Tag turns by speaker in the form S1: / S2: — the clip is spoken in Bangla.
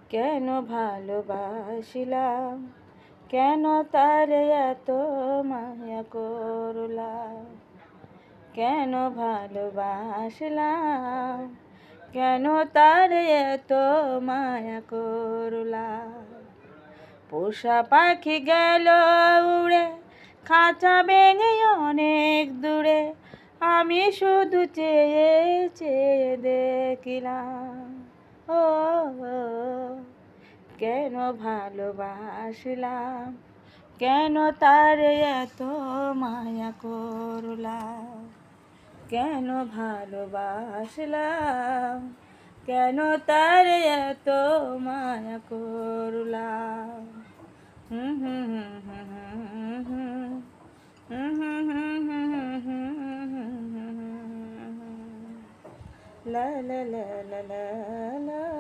S1: কেন ভালোবাসিলাম, কেন তার এত মায়া করলাম। কেন ভালোবাসলাম, কেন তার এত মায়া করলাম। পোষা পাখি গেল উড়ে, খাঁচা ভেঙে অনেক দূরে, আমি শুধু চেয়ে চেয়ে দেখিলাম। ও কেন ভালোবাসলাম, কেন তার এত মায়া করলাম। কেন ভালোবাসলাম, কেন তার এত মায়া করলাম। হুম হুম হুম হুম হুম হুম হুম হুম হুম হুম হুম লা লা লা লা লা লা